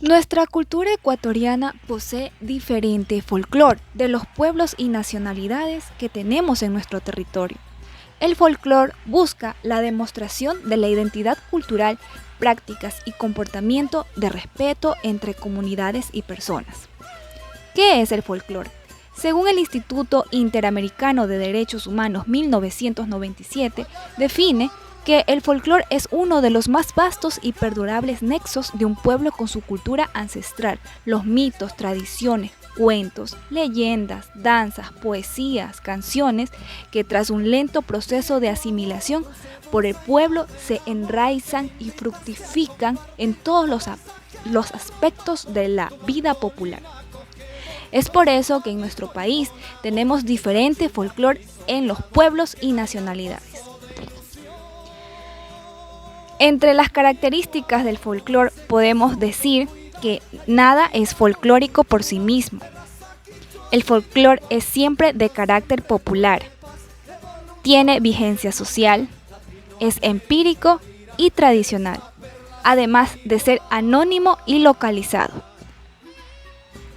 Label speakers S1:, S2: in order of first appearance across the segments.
S1: Nuestra cultura ecuatoriana posee diferente folclore de los pueblos y nacionalidades que tenemos en nuestro territorio. El folclore busca la demostración de la identidad cultural, prácticas y comportamiento de respeto entre comunidades y personas. ¿Qué es el folclore? Según el Instituto Interamericano de Derechos Humanos 1997, define que el folclore es uno de los más vastos y perdurables nexos de un pueblo con su cultura ancestral. Los mitos, tradiciones, cuentos, leyendas, danzas, poesías, canciones que tras un lento proceso de asimilación por el pueblo se enraizan y fructifican en todos los aspectos de la vida popular. Es por eso que en nuestro país tenemos diferente folclore en los pueblos y nacionalidades. Entre las características del folclore podemos decir que nada es folclórico por sí mismo. El folclore es siempre de carácter popular, tiene vigencia social, es empírico y tradicional, además de ser anónimo y localizado.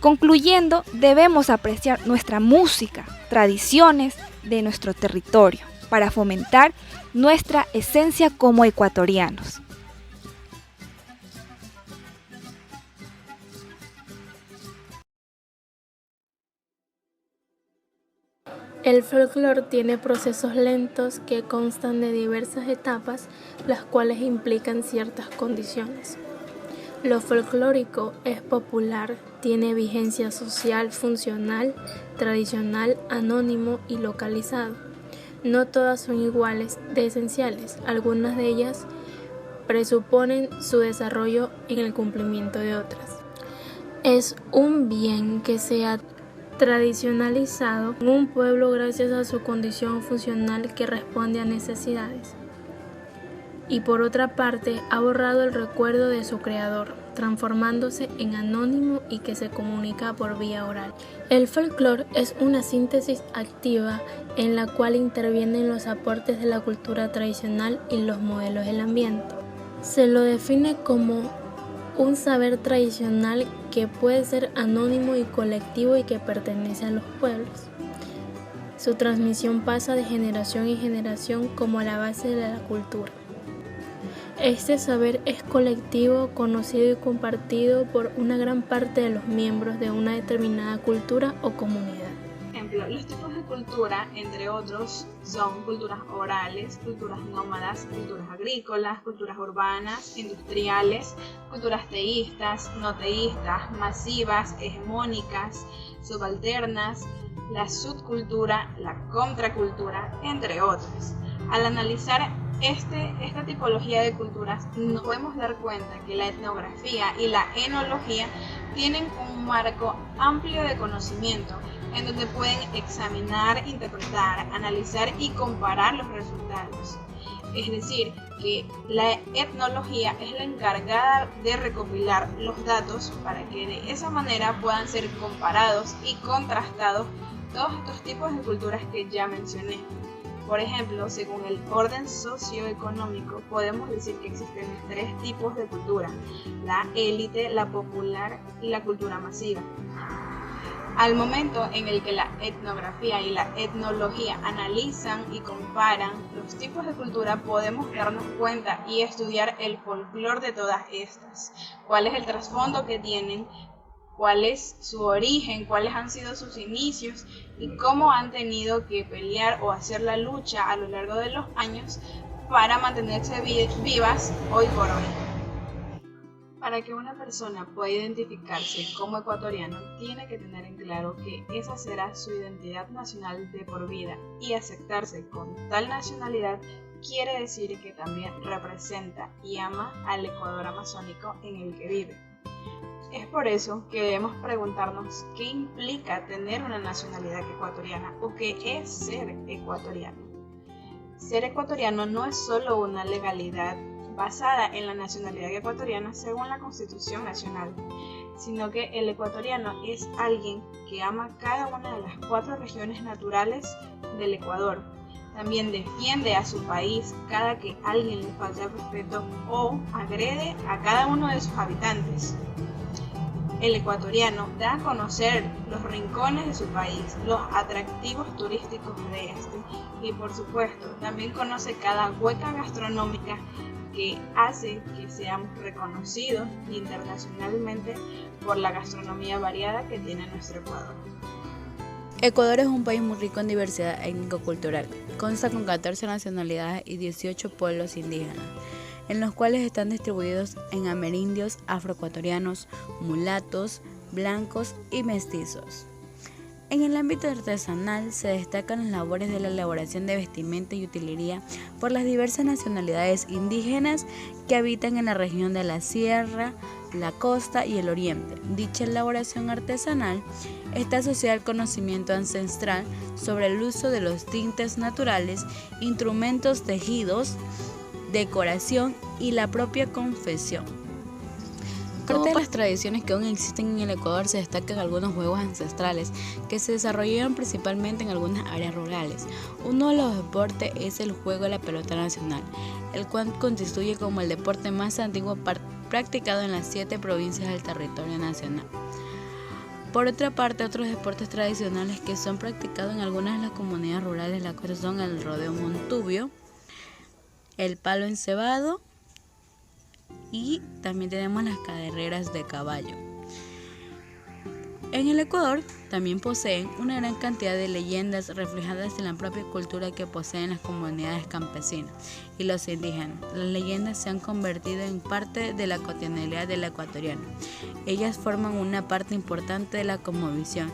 S1: Concluyendo, debemos apreciar nuestra música, tradiciones de nuestro territorio para fomentar nuestra esencia como ecuatorianos.
S2: El folclore tiene procesos lentos que constan de diversas etapas, las cuales implican ciertas condiciones. Lo folclórico es popular, tiene vigencia social, funcional, tradicional, anónimo y localizado. No todas son iguales de esenciales, algunas de ellas presuponen su desarrollo en el cumplimiento de otras. Es un bien que se ha tradicionalizado en un pueblo gracias a su condición funcional que responde a necesidades. Y por otra parte, ha borrado el recuerdo de su creador, transformándose en anónimo y que se comunica por vía oral. El folclore es una síntesis activa en la cual intervienen los aportes de la cultura tradicional y los modelos del ambiente. Se lo define como un saber tradicional que puede ser anónimo y colectivo y que pertenece a los pueblos. Su transmisión pasa de generación en generación como la base de la cultura. Este saber es colectivo, conocido y compartido por una gran parte de los miembros de una determinada cultura o comunidad.
S3: Por ejemplo, los tipos de cultura, entre otros, son culturas orales, culturas nómadas, culturas agrícolas, culturas urbanas, industriales, culturas teístas, no teístas, masivas, hegemónicas, subalternas, la subcultura, la contracultura, entre otras. Al analizar esta tipología de culturas, nos podemos dar cuenta que la etnografía y la enología tienen un marco amplio de conocimiento en donde pueden examinar, interpretar, analizar y comparar los resultados. Es decir, que la etnología es la encargada de recopilar los datos para que de esa manera puedan ser comparados y contrastados todos estos tipos de culturas que ya mencioné. Por ejemplo, según el orden socioeconómico, podemos decir que existen tres tipos de cultura: la élite, la popular y la cultura masiva. Al momento en el que la etnografía y la etnología analizan y comparan los tipos de cultura, podemos darnos cuenta y estudiar el folclore de todas estas. ¿Cuál es el trasfondo que tienen? ¿Cuál es su origen? ¿Cuáles han sido sus inicios? Y cómo han tenido que pelear o hacer la lucha a lo largo de los años para mantenerse vivas hoy por hoy. Para que una persona pueda identificarse como ecuatoriano, tiene que tener en claro que esa será su identidad nacional de por vida, y aceptarse con tal nacionalidad quiere decir que también representa y ama al Ecuador amazónico en el que vive. Es por eso que debemos preguntarnos qué implica tener una nacionalidad ecuatoriana o qué es ser ecuatoriano. Ser ecuatoriano no es solo una legalidad basada en la nacionalidad ecuatoriana según la Constitución Nacional, sino que el ecuatoriano es alguien que ama cada una de las 4 regiones naturales del Ecuador. También defiende a su país cada que alguien le falta el respeto o agrede a cada uno de sus habitantes. El ecuatoriano da a conocer los rincones de su país, los atractivos turísticos de este y por supuesto también conoce cada hueca gastronómica que hace que seamos reconocidos internacionalmente por la gastronomía variada que tiene nuestro Ecuador.
S4: Ecuador es un país muy rico en diversidad étnico-cultural. Consta con 14 nacionalidades y 18 pueblos indígenas, en los cuales están distribuidos en amerindios, afroecuatorianos, mulatos, blancos y mestizos. En el ámbito artesanal se destacan las labores de la elaboración de vestimenta y utilería por las diversas nacionalidades indígenas que habitan en la región de la sierra, la costa y el oriente. Dicha elaboración artesanal está asociada al conocimiento ancestral sobre el uso de los tintes naturales, instrumentos tejidos, decoración y la propia confección. Parte de las tradiciones que aún existen en el Ecuador se destacan algunos juegos ancestrales que se desarrollaron principalmente en algunas áreas rurales. Uno de los deportes es el juego de la pelota nacional, el cual constituye como el deporte más antiguo practicado en las 7 provincias del territorio nacional. Por otra parte, otros deportes tradicionales que son practicados en algunas de las comunidades rurales de la costa son el rodeo montubio, el palo encebado y también tenemos las carreras de caballo. En el Ecuador también poseen una gran cantidad de leyendas reflejadas en la propia cultura que poseen las comunidades campesinas y los indígenas. Las leyendas se han convertido en parte de la cotidianidad del ecuatoriano. Ellas forman una parte importante de la cosmovisión